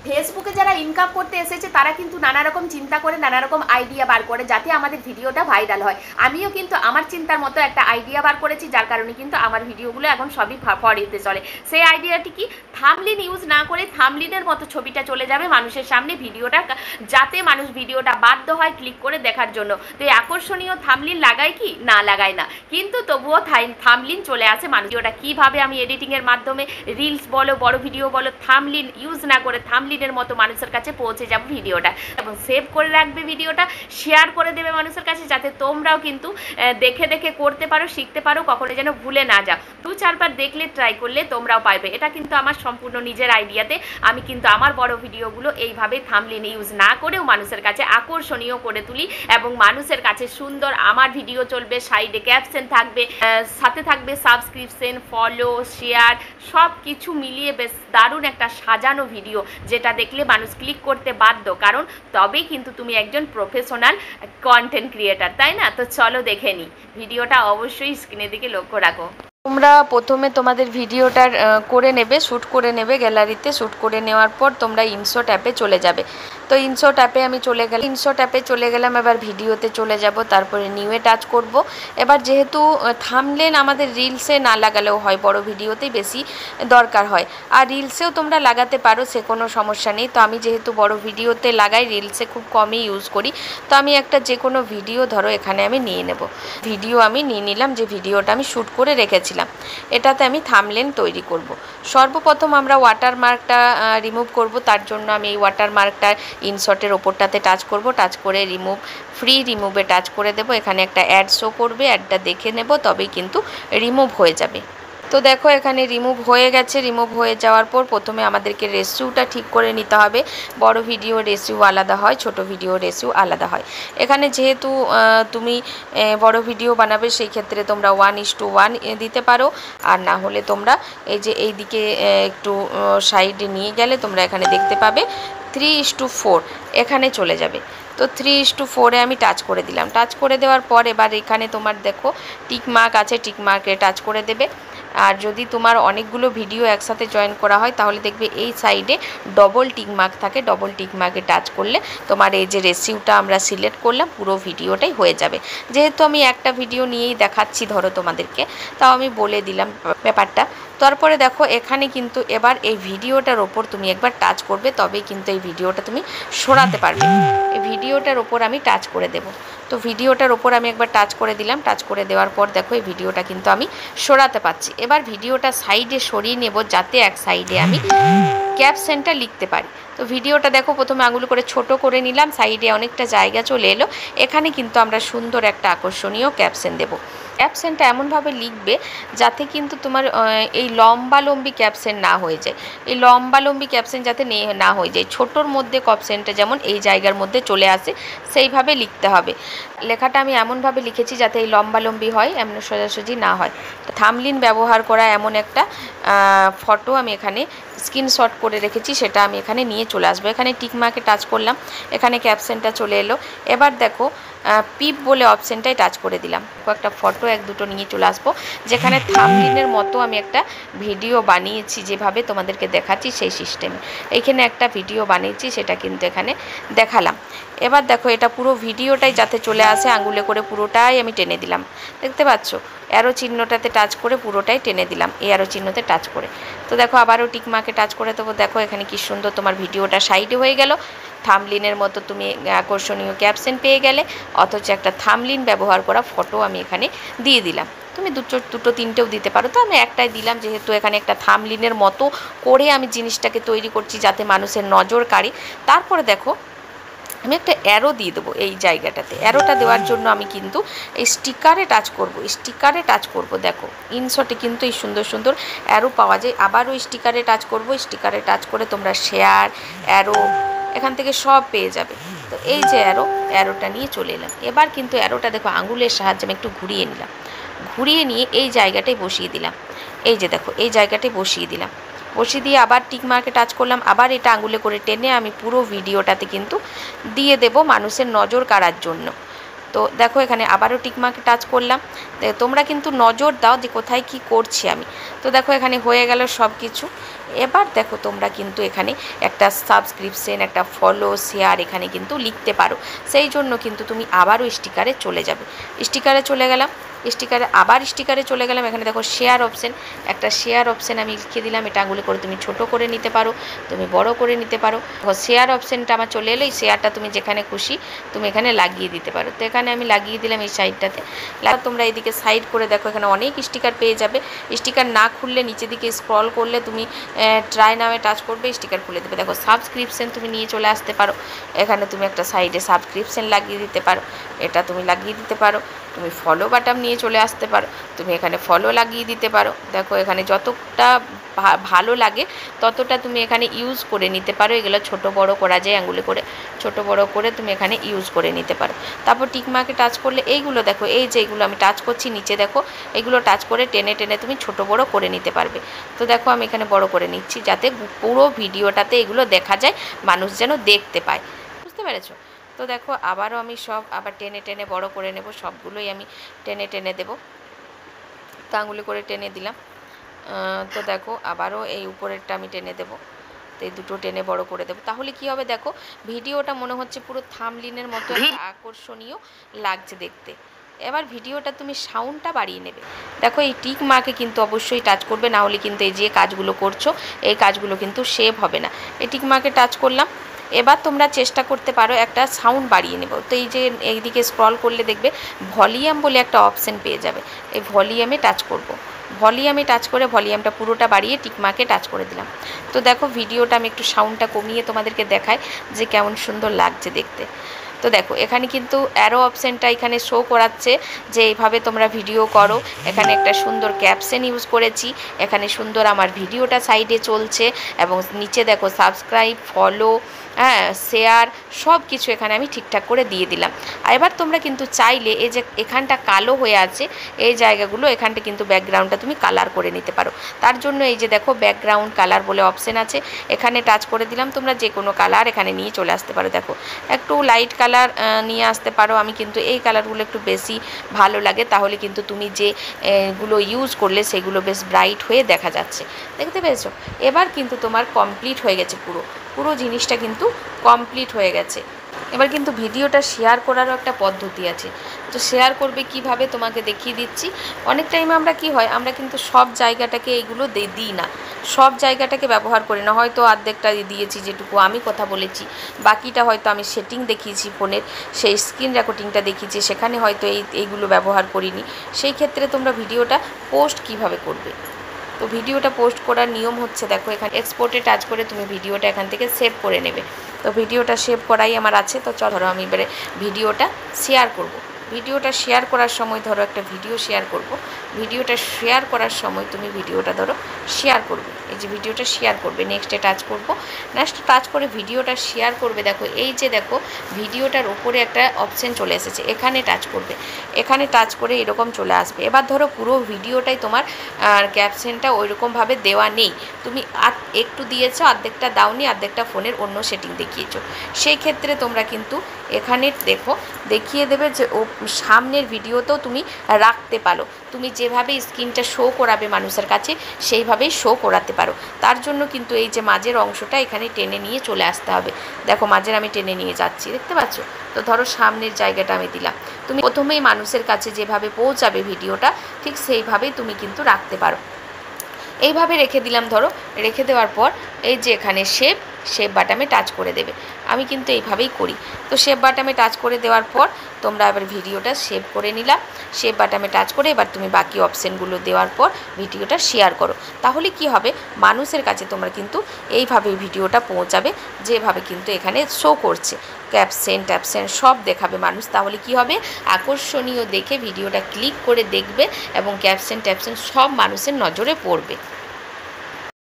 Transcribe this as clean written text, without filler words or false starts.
ফেসবুকে যারা ইনকাম করতে এসেছে তারা কিন্তু নানা রকম চিন্তা করে, নানা রকম আইডিয়া বার করে যাতে আমাদের ভিডিওটা ভাইরাল হয়। আমিও কিন্তু আমার চিন্তার মতো একটা আইডিয়া বার করেছি, যার কারণে কিন্তু আমার ভিডিওগুলো এখন সবই ফরিতে চলে। সেই আইডিয়াটি কি, থামলিন ইউজ না করে থামলিনের মতো ছবিটা চলে যাবে মানুষের সামনে ভিডিওটা, যাতে মানুষ ভিডিওটা বাধ্য হয় ক্লিক করে দেখার জন্য। তো এই আকর্ষণীয় থামলিন লাগায় কি না, লাগায় না, কিন্তু তবুও থামলিন চলে আসে মানুষ। ভিডিওটা কীভাবে আমি এডিটিংয়ের মাধ্যমে রিলস বলো, বড় ভিডিও বলো, থামলিন ইউজ না করে থামলিনের মতো মানুষের কাছে পৌঁছে যাব ভিডিওটা, এবং সেভ করে রাখবে ভিডিওটা, শেয়ার করে দেবে মানুষের কাছে, যাতে তোমরাও কিন্তু দেখে দেখে করতে পারো, শিখতে পারো, কখনো যেন ভুলে না যাও। 2-4 বার দেখলে, ট্রাই করলে তোমরাও পারবে। এটা কিন্তু আমার সম্পূর্ণ নিজের আইডিয়াতে আমি কিন্তু আমার বড় ভিডিওগুলো এইভাবে থামলিন ইউজ না করেও মানুষের কাছে আকর্ষণীয় করে তুলি, এবং মানুষের কাছে সুন্দর আমার ভিডিও চলবে, সাইডে ক্যাপশন থাকবে, সাথে থাকবে সাবস্ক্রিপশন, ফলো, শেয়ার, সব কিছু মিলিয়ে বেশ দারুণ একটা সাজানো ভিডিও, যেটা দেখলে মানুষ ক্লিক করতে বাধ্য, কারণ তবেই কিন্তু তুমি একজন প্রফেশনাল কন্টেন্ট ক্রিয়েটার, তাই না? তো চলো দেখে নিই ভিডিওটা, অবশ্যই স্ক্রিনের দিকে লক্ষ্য রাখো। তোমরা প্রথমে তোমাদের ভিডিওটার করে নেবে, শ্যুট করে নেবে, গ্যালারিতে শ্যুট করে নেওয়ার পর তোমরা ইনশট অ্যাপে চলে যাবে। তো ইনশট অ্যাপে আমি চলে গেলাম, ইনশট অ্যাপে চলে গেলাম, এবার ভিডিওতে চলে যাব, তারপরে নিউয়ে টাচ করব। এবার যেহেতু থাম্বনেল আমাদের রিলসে না লাগালেও হয়, বড় ভিডিওতেই বেশি দরকার হয়, আর রিলসেও তোমরা লাগাতে পারো, সে কোনো সমস্যা নেই। তো আমি যেহেতু বড় ভিডিওতে লাগাই, রিলসে খুব কমই ইউজ করি, তো আমি একটা যে কোনো ভিডিও ধরো এখানে আমি নিয়ে নেব। ভিডিও আমি নিয়ে নিলাম, যে ভিডিওটা আমি শ্যুট করে রেখেছিলাম, এটাতে আমি থাম্বনেল তৈরি করব। সর্বপ্রথম আমরা ওয়াটারমার্কটা রিমুভ করব, তার জন্য আমি এই ওয়াটারমার্কটা ইনশটের ওপরটাতে টাচ করব, টাচ করে রিমুভ, ফ্রি রিমুভে টাচ করে দেব। এখানে একটা অ্যাড শো করবে, অ্যাডটা দেখে নেব, তবেই কিন্তু রিমুভ হয়ে যাবে। তো দেখো এখানে রিমুভ হয়ে গেছে। রিমুভ হয়ে যাওয়ার পর প্রথমে আমাদেরকে রেশিওটা ঠিক করে নিতে হবে। বড় ভিডিও রেশিও আলাদা হয়, ছোট ভিডিও রেশিও আলাদা হয়। এখানে যেহেতু তুমি বড় ভিডিও বানাবে, সেই ক্ষেত্রে তোমরা 1:1 দিতে পারো, আর না হলে তোমরা এই যে এই দিকে একটু সাইডে নিয়ে গেলে তোমরা এখানে দেখতে পাবে 3:4 এখানে চলে যাবে। তো 3:4-এ আমি টাচ করে দিলাম। টাচ করে দেওয়ার পর এবার এখানে তোমার দেখো টিকমার্ক আছে, টিকমার্কে টাচ করে দেবে। আর যদি তোমার অনেকগুলো ভিডিও একসাথে জয়েন করা হয়, তাহলে দেখবে এই সাইডে ডবল টিকমার্ক থাকে, ডবল টিকমার্কে টাচ করলে তোমার এই যে রেশিওটা আমরা সিলেক্ট করলাম, পুরো ভিডিওটাই হয়ে যাবে। যেহেতু আমি একটা ভিডিও নিয়েই দেখাচ্ছি ধরো তোমাদেরকে, তাও আমি বলে দিলাম ব্যাপারটা। তারপরে দেখো এখানে কিন্তু এবার এই ভিডিওটার ওপর তুমি একবার টাচ করবে, তবেই কিন্তু এই ভিডিওটা তুমি সরাতে পারবে। এই ভিডিওটার ওপর আমি টাচ করে দেব। তো ভিডিওটার ওপর আমি একবার টাচ করে দিলাম। টাচ করে দেওয়ার পর দেখো এই ভিডিওটা কিন্তু আমি সরাতে পারছি। এবার ভিডিওটা সাইডে সরিয়ে নেব, যাতে এক সাইডে আমি ক্যাপশনটা লিখতে পারি। তো ভিডিওটা দেখো প্রথমে আঙুল করে ছোট করে নিলাম, সাইডে অনেকটা জায়গা চলে এলো। এখানে কিন্তু আমরা সুন্দর একটা আকর্ষণীয় ক্যাপশন দেব। ক্যাপশনটা এমনভাবে লিখবে যাতে কিন্তু তোমার এই লম্বালম্বি ক্যাপশন না হয়ে যায়, এই লম্বালম্বি ক্যাপশন যাতে না হয়ে যায়, ছোটোর মধ্যে ক্যাপশনটা যেমন এই জায়গার মধ্যে চলে আসে সেইভাবে লিখতে হবে। লেখাটা আমি এমনভাবে লিখেছি যাতে এই লম্বালম্বি হয়, এমন সোজাসুজি না হয়। তো থাম্বনেল ব্যবহার করা এমন একটা ফটো আমি এখানে স্ক্রিনশট করে রেখেছি, সেটা আমি এখানে নিয়ে চলে আসবো। এখানে টিকমার্কে টাচ করলাম, এখানে ক্যাপশনটা চলে এলো। এবার দেখো পিপ বলে অপশানটাই টাচ করে দিলাম। একটা ফটো 1-2টো নিয়ে চলে আসবো, যেখানে থাম্বনেলের মতো আমি একটা ভিডিও বানিয়েছি, যেভাবে তোমাদেরকে দেখাচ্ছি সেই সিস্টেমে এইখানে একটা ভিডিও বানিয়েছি, সেটা কিন্তু এখানে দেখালাম। এবার দেখো এটা পুরো ভিডিওটাই যাতে চলে আসে, আঙুলে করে পুরোটাই আমি টেনে দিলাম। দেখতে পাচ্ছ অ্যারো চিহ্নটাতে টাচ করে পুরোটাই টেনে দিলাম, এই অ্যারো চিহ্নতে টাচ করে। তো দেখো আবারও টিকমার্কে টাচ করে দেবো। দেখো এখানে কি সুন্দর তোমার ভিডিওটা সাইডে হয়ে গেল। থাম্বনেলের মতো তুমি আকর্ষণীয় ক্যাপশন পেয়ে গেলে, অথচ একটা থাম্বনেল ব্যবহার করা ফটো আমি এখানে দিয়ে দিলাম। তুমি দুটো তিনটেও দিতে পারো, তো আমি একটাই দিলাম, যেহেতু এখানে একটা থাম্বনেলের মতো করে আমি জিনিসটাকে তৈরি করছি যাতে মানুষের নজর কাড়ে। তারপরে দেখো আমি একটা অ্যারো দিয়ে দেবো এই জায়গাটাতে। অ্যারোটা দেওয়ার জন্য আমি কিন্তু এই স্টিকারে টাচ করব, স্টিকারে টাচ করব। দেখো ইনশটে কিন্তু এই সুন্দর সুন্দর অ্যারো পাওয়া যায়। আবারও স্টিকারে টাচ করব, স্টিকারে টাচ করে তোমরা শেয়ার, অ্যারো এখান থেকে সব পেয়ে যাবে। তো এই যে অ্যারোটা নিয়ে চলে এলাম। এবার কিন্তু অ্যারোটা দেখো আঙুলের সাহায্যে আমি একটু ঘুরিয়ে নিলাম, ঘুরিয়ে নিয়ে এই জায়গাটায় বসিয়ে দিলাম। এই যে দেখো এই জায়গাটায় বসিয়ে দিলাম, বসিয়ে দিয়ে আবার টিকমার্কে টাচ করলাম। আবার এটা আঙুলে করে টেনে আমি পুরো ভিডিওটাতে কিন্তু দিয়ে দেব মানুষের নজর কাড়ার জন্য। তো দেখো এখানে আবারও টিকমার্কে টাচ করলাম। তোমরা কিন্তু নজর দাও যে কোথায় কি করছি আমি। তো দেখো এখানে হয়ে গেল সব কিছু। এবার দেখো তোমরা কিন্তু এখানে একটা সাবস্ক্রিপশন, একটা ফলো, শেয়ার এখানে কিন্তু লিখতে পারো। সেই জন্য কিন্তু তুমি আবারও স্টিকারে চলে যাবে। স্টিকারে চলে গেলাম, স্টিকারে চলে গেলাম। এখানে দেখো শেয়ার অপশন, একটা শেয়ার অপশন আমি লিখে দিলাম। এটা আঙুলে করে তুমি ছোট করে নিতে পারো, তুমি বড় করে নিতে পারো। শেয়ার অপশনটা আমার চলে এলো, এই শেয়ারটা তুমি যেখানে খুশি তুমি এখানে লাগিয়ে দিতে পারো। তো এখানে আমি লাগিয়ে দিলাম এই সাইডটাতে। তোমরা এদিকে সাইড করে দেখো এখানে অনেক স্টিকার পেয়ে যাবে। স্টিকার না খুললে নিচের দিকে স্ক্রল করলে তুমি ট্রাই নামে টাচ করবে, স্টিকার খুলে দেবে। দেখো সাবস্ক্রিপশন তুমি নিয়ে চলে আসতে পারো। এখানে তুমি একটা সাইডে সাবস্ক্রিপশন লাগিয়ে দিতে পারো, এটা তুমি লাগিয়ে দিতে পারো। তুমি ফলো বাটন নিয়ে চলে আসতে পারো, তুমি এখানে ফলো লাগিয়ে দিতে পারো। দেখো এখানে যতটা ভালো লাগে ততটা তুমি এখানে ইউজ করে নিতে পারো। এগুলো ছোট বড় করা যায়, আঙুলে করে ছোট বড় করে তুমি এখানে ইউজ করে নিতে পারো। তারপর টিকমার্কে টাচ করলে এইগুলো দেখো, এই যে এইগুলো আমি টাচ করছি নিচে দেখো, এগুলো টাচ করে টেনে টেনে তুমি ছোট বড় করে নিতে পারবে। তো দেখো আমি এখানে বড় করে নিচ্ছি যাতে পুরো ভিডিওটাতে এগুলো দেখা যায়, মানুষ যেন দেখতে পায়। বুঝতে পেরেছো? তো দেখো আবারও আমি সব আবার টেনে টেনে বড় করে নেব, সবগুলোই আমি টেনে টেনে দেবো। তো আঙুলে করে টেনে দিলাম। তো দেখো আবারও এই উপরেরটা আমি টেনে দেবো। তো এই দুটো টেনে বড় করে দেবো। তাহলে কি হবে দেখো, ভিডিওটা মনে হচ্ছে পুরো থাম্বনেইলের মতো একটা আকর্ষণীয় লাগছে দেখতে। এবার ভিডিওটা তুমি সাউন্ডটা বাড়িয়ে নেবে। দেখো এই টিক মার্কে কিন্তু অবশ্যই টাচ করবে, না হলে কিন্তু এই যে কাজগুলো করছো এই কাজগুলো কিন্তু সেভ হবে না। এই টিক মার্কে টাচ করলাম। এবার তোমরা চেষ্টা করতে পারো একটা সাউন্ড বাড়িয়ে নেব। তো এই যে এইদিকে স্ক্রল করলে দেখবে ভলিউম বলে একটা অপশান পেয়ে যাবে, এই ভলিউমে টাচ করব। ভলিউমে টাচ করে ভলিউমটা পুরোটা বাড়িয়ে টিকমার্কে টাচ করে দিলাম। তো দেখো ভিডিওটা আমি একটু সাউন্ডটা কমিয়ে তোমাদেরকে দেখাই যে কেমন সুন্দর লাগছে দেখতে। তো দেখো এখানে কিন্তু অ্যারো অপশানটা এখানে শো করাচ্ছে যে এইভাবে তোমরা ভিডিও করো। এখানে একটা সুন্দর ক্যাপশন ইউজ করেছি, এখানে সুন্দর আমার ভিডিওটা সাইডে চলছে এবং নিচে দেখো সাবস্ক্রাইব, ফলো, শেয়ার সব কিছু এখানে আমি ঠিকঠাক করে দিয়ে দিলাম। আর এবার তোমরা কিন্তু চাইলে এই যে এখানটা কালো হয়ে আছে এই জায়গাগুলো, এখানটা কিন্তু ব্যাকগ্রাউন্ডটা তুমি কালার করে নিতে পারো। তার জন্য এই যে দেখো ব্যাকগ্রাউন্ড কালার বলে অপশান আছে, এখানে টাচ করে দিলাম। তোমরা যে কোনো কালার এখানে নিয়ে চলে আসতে পারো। দেখো একটু লাইট কালার নিয়ে আসতে পারো, আমি কিন্তু এই কালারগুলো একটু বেশি ভালো লাগে, তাহলে কিন্তু তুমি যে গুলো ইউজ করলে সেগুলো বেশ ব্রাইট হয়ে দেখা যাচ্ছে। দেখতে পেয়েছো? এবার কিন্তু তোমার কমপ্লিট হয়ে গেছে, পুরো জিনিসটা কিন্তু কমপ্লিট হয়ে গেছে। এবার কিন্তু ভিডিওটা শেয়ার করারও একটা পদ্ধতি আছে। তো শেয়ার করবে কিভাবে তোমাকে দেখিয়ে দিচ্ছি। অনেক টাইমে আমরা কি হয়, আমরা কিন্তু সব জায়গাটাকে এইগুলো দিই না, সব জায়গাটাকে ব্যবহার করি না। হয়তো অর্ধেকটা দিয়েছি যেটুকু আমি কথা বলেছি, বাকিটা হয়তো আমি সেটিং দেখিয়েছি ফোনের, সেই স্ক্রিন রেকর্ডিংটা দেখিয়েছি, সেখানে হয়তো এইগুলো ব্যবহার করিনি। সেই ক্ষেত্রে তোমরা ভিডিওটা পোস্ট কিভাবে করবে। তো ভিডিওটা পোস্ট করার নিয়ম হচ্ছে দেখো এখানে এক্সপোর্টে টাচ করে তুমি ভিডিওটা এখান থেকে সেভ করে নেবে। তো ভিডিওটা সেভ করাই আমার আছে। তো চলো ধরো আমি এবারে ভিডিওটা শেয়ার করব। ভিডিওটা শেয়ার করার সময় ধরো একটা ভিডিও শেয়ার করব। ভিডিওটা শেয়ার করার সময় তুমি ভিডিওটা ধরো শেয়ার করবে, এই যে ভিডিওটা শেয়ার করবে, নেক্সটে টাচ করব। নেক্সট টাচ করে ভিডিওটা শেয়ার করবে। দেখো এই যে দেখো ভিডিওটার উপরে একটা অপশান চলে এসেছে, এখানে টাচ করবে। এখানে টাচ করে এরকম চলে আসবে। এবার ধরো পুরো ভিডিওটাই তোমার ক্যাপশনটা ওইরকমভাবে দেওয়া নেই, তুমি একটু দিয়েছো, অর্ধেকটা দাওনি, অর্ধেকটা ফোনের অন্য সেটিং দেখিয়েছো। সেই ক্ষেত্রে তোমরা কিন্তু এখানে দেখো দেখিয়ে দেবে যে ও সামনের ভিডিওতেও তুমি রাখতে পারো, তুমি যেভাবে স্ক্রিনটা শো করাবে মানুষের কাছে সেইভাবেই শো করাতে পারো। তার জন্য কিন্তু এই যে মাঝের অংশটা এখানে টেনে নিয়ে চলে আসতে হবে। দেখো মাঝের আমি টেনে নিয়ে যাচ্ছি, দেখতে পাচ্ছ? তো ধরো সামনের জায়গাটা আমি দিলাম, তুমি প্রথমেই মানুষের কাছে যেভাবে পৌঁছাবে ভিডিওটা ঠিক সেইভাবেই তুমি কিন্তু রাখতে পারো। এইভাবে রেখে দিলাম। ধরো রেখে দেওয়ার পর এই যে এখানে সেভ বাটনে টাচ করে দেবে। আমি কিন্তু এইভাবেই করি। তো সেভ বাটনে টাচ করে দেওয়ার পর তোমরা এবার ভিডিওটা সেভ করে নিলাম। সেভ বাটনে টাচ করে এবার তুমি বাকি অপশানগুলো দেওয়ার পর ভিডিওটা শেয়ার করো। তাহলে কি হবে, মানুষের কাছে তোমরা কিন্তু এইভাবে ভিডিওটা পৌঁছাবে যেভাবে কিন্তু এখানে শো করছে, ক্যাপশন ট্যাপশন সব দেখাবে মানুষ। তাহলে কি হবে, আকর্ষণীয় দেখে ভিডিওটা ক্লিক করে দেখবে এবং ক্যাপশন ট্যাপশন সব মানুষের নজরে পড়বে।